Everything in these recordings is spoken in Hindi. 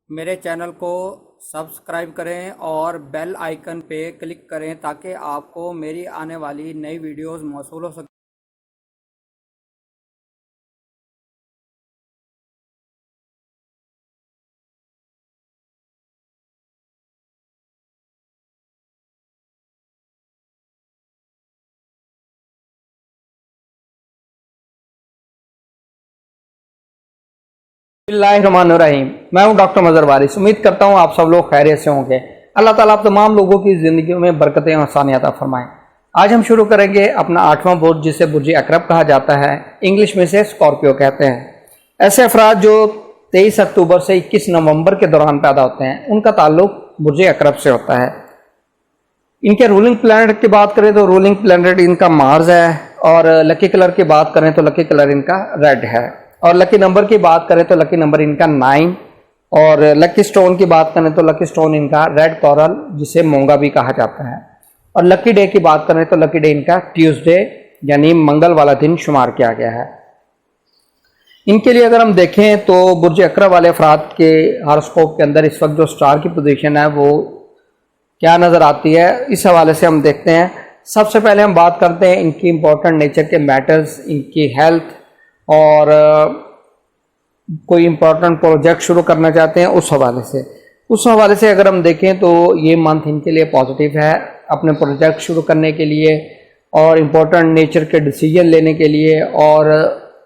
मेरे चैनल को सब्सक्राइब करें और बेल आइकन पे क्लिक करें ताकि आपको मेरी आने वाली नई वीडियोस मौसूल हो सके। बिस्मिल्लाहिर्रहमानिर्रहीम। मैं हूं डॉक्टर मजहर वारिस। उम्मीद करता हूं आप सब लोग खैरियत से होंगे। अल्लाह ताला आप तमाम लोगों की ज़िंदगी में बरकतें और आसानियां अता फरमाएं। आज हम शुरू करेंगे अपना 8वां बुर्ज, जिसे बुर्ज अकरब कहा जाता है, इंग्लिश में से स्कॉर्पियो कहते हैं। ऐसे अफराद जो 23 अक्टूबर से 21 नवंबर के दौरान पैदा होते हैं, उनका ताल्लुक बुर्ज अकरब से होता है। इनके रूलिंग प्लैनेट की बात करें तो रूलिंग प्लैनेट इनका मार्स है, और लकी कलर की बात करें तो लकी कलर इनका रेड है, और लकी नंबर की बात करें तो लकी नंबर इनका 9, और लकी स्टोन की बात करें तो लकी स्टोन इनका रेड कोरल, जिसे मोंगा भी कहा जाता है, और लकी डे की बात करें तो लकी डे इनका ट्यूसडे यानी मंगल वाला दिन शुमार किया गया है। इनके लिए अगर हम देखें तो बुर्ज अकरब वाले अफराद के हॉरोस्कोप के अंदर इस वक्त जो स्टार की पोजीशन है वो क्या नज़र आती है, इस हवाले से हम देखते हैं। सबसे पहले हम बात करते हैं इनकी इम्पोर्टेंट नेचर के मैटर्स, इनकी हेल्थ, और कोई इम्पोर्टेंट प्रोजेक्ट शुरू करना चाहते हैं उस हवाले से अगर हम देखें तो ये मंथ इनके लिए पॉजिटिव है अपने प्रोजेक्ट शुरू करने के लिए, और इम्पोर्टेंट नेचर के डिसीजन लेने के लिए, और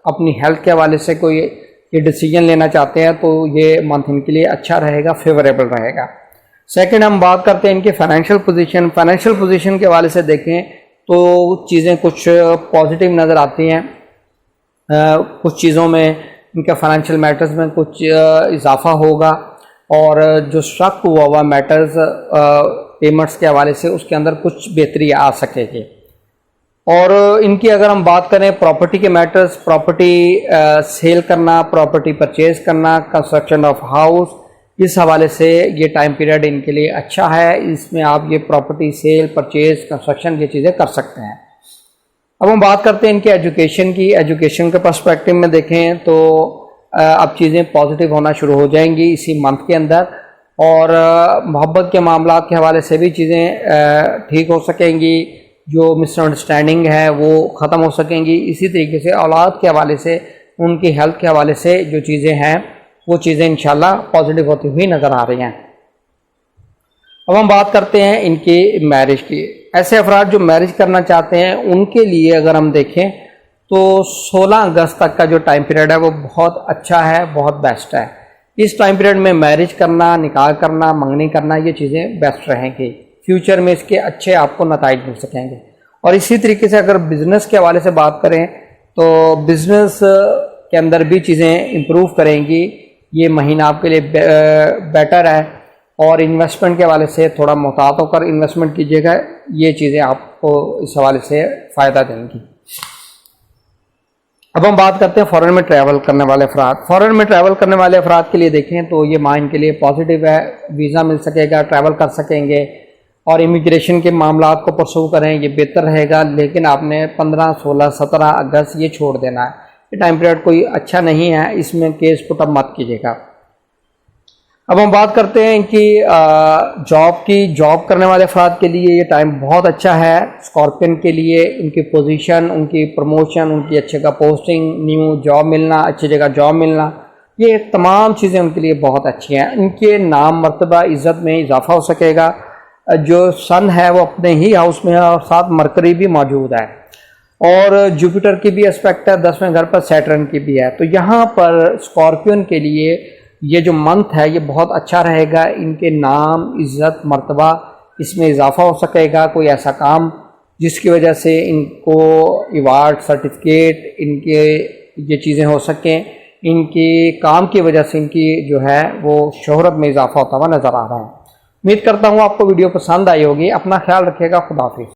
अपनी हेल्थ के हवाले से कोई ये डिसीजन लेना चाहते हैं तो ये मंथ इनके लिए अच्छा रहेगा, फेवरेबल रहेगा। सेकंड हम बात करते हैं इनके फाइनेंशियल पोजीशन के हवाले से देखें तो चीज़ें कुछ पॉजिटिव नज़र आती हैं। कुछ चीज़ों में इनके फाइनेंशियल मैटर्स में कुछ इजाफा होगा, और जो स्ट्रक हुआ मैटर्स पेमेंट्स के हवाले से उसके अंदर कुछ बेहतरी आ सकेगी। और इनकी अगर हम बात करें प्रॉपर्टी के मैटर्स, प्रॉपर्टी सेल करना, प्रॉपर्टी परचेज करना, कंस्ट्रक्शन ऑफ हाउस, इस हवाले से ये टाइम पीरियड इनके लिए अच्छा है। इसमें आप ये प्रॉपर्टी सेल, परचेज, कंस्ट्रक्शन ये चीज़ें कर सकते हैं। अब हम बात करते हैं इनके एजुकेशन की। एजुकेशन के पर्सपेक्टिव में देखें तो अब चीज़ें पॉजिटिव होना शुरू हो जाएंगी इसी मंथ के अंदर, और मोहब्बत के मामला के हवाले से भी चीज़ें ठीक हो सकेंगी, जो मिसअंडरस्टैंडिंग है वो ख़त्म हो सकेंगी। इसी तरीके से औलाद के हवाले से, उनकी हेल्थ के हवाले से जो चीज़ें हैं वो चीज़ें इंशाल्लाह पॉजिटिव होती हुई नज़र आ रही हैं। अब हम बात करते हैं इनकी मैरिज की। ऐसे अफराद जो मैरिज करना चाहते हैं उनके लिए अगर हम देखें तो 16 अगस्त तक का जो टाइम पीरियड है वो बहुत अच्छा है, बहुत बेस्ट है। इस टाइम पीरियड में मैरिज करना, निकाह करना, मंगनी करना, ये चीज़ें बेस्ट रहेंगी। फ्यूचर में इसके अच्छे आपको नताइज मिल सकेंगे। और इसी तरीके से अगर बिज़नेस के हवाले से बात करें तो बिज़नेस के अंदर भी चीज़ें इम्प्रूव करेंगी। ये महीना आपके लिए बेटर है, और इन्वेस्टमेंट के हवाले से थोड़ा मोहतात होकर इन्वेस्टमेंट कीजिएगा, ये चीज़ें आपको इस हवाले से फ़ायदा देंगी। अब हम बात करते हैं फ़ॉरेन में ट्रैवल करने वाले अफराद। फ़ॉरेन में ट्रैवल करने वाले अफराद के लिए देखें तो ये माह इनके लिए पॉजिटिव है, वीज़ा मिल सकेगा, ट्रैवल कर सकेंगे, और इमिग्रेशन के मामला को परसू करें, ये बेहतर रहेगा। लेकिन आपने 15, 16, 17 अगस्त ये छोड़ देना है। ये टाइम पीरियड कोई अच्छा नहीं है, इसमें केस पुटअप मत कीजिएगा। अब हम बात करते हैं इनकी जॉब की। जॉब करने वाले अफराद के लिए ये टाइम बहुत अच्छा है। स्कॉर्पियन के लिए इनकी पोजीशन, उनकी प्रमोशन, उनकी अच्छे का पोस्टिंग, न्यू जॉब मिलना, अच्छी जगह जॉब मिलना, ये तमाम चीज़ें उनके लिए बहुत अच्छी हैं। इनके नाम, मर्तबा, इज़्ज़त में इजाफा हो सकेगा। जो सन है वो अपने ही हाउस में है, और साथ मरकरी भी मौजूद है, और जुपिटर की भी एस्पेक्ट है, 10वें घर पर सैटर्न की भी है। तो यहाँ पर स्कॉर्पियन के लिए ये जो मंथ है ये बहुत अच्छा रहेगा। इनके नाम, इज़्ज़त, मर्तबा, इसमें इजाफा हो सकेगा। कोई ऐसा काम जिसकी वजह से इनको अवार्ड, सर्टिफिकेट, इनके ये चीज़ें हो सकें, इनके काम की वजह से इनकी जो है वो शोहरत में इजाफा होता हुआ नज़र आ रहा है। उम्मीद करता हूँ आपको वीडियो पसंद आई होगी। अपना ख्याल रखिएगा। खुदा हाफिज़।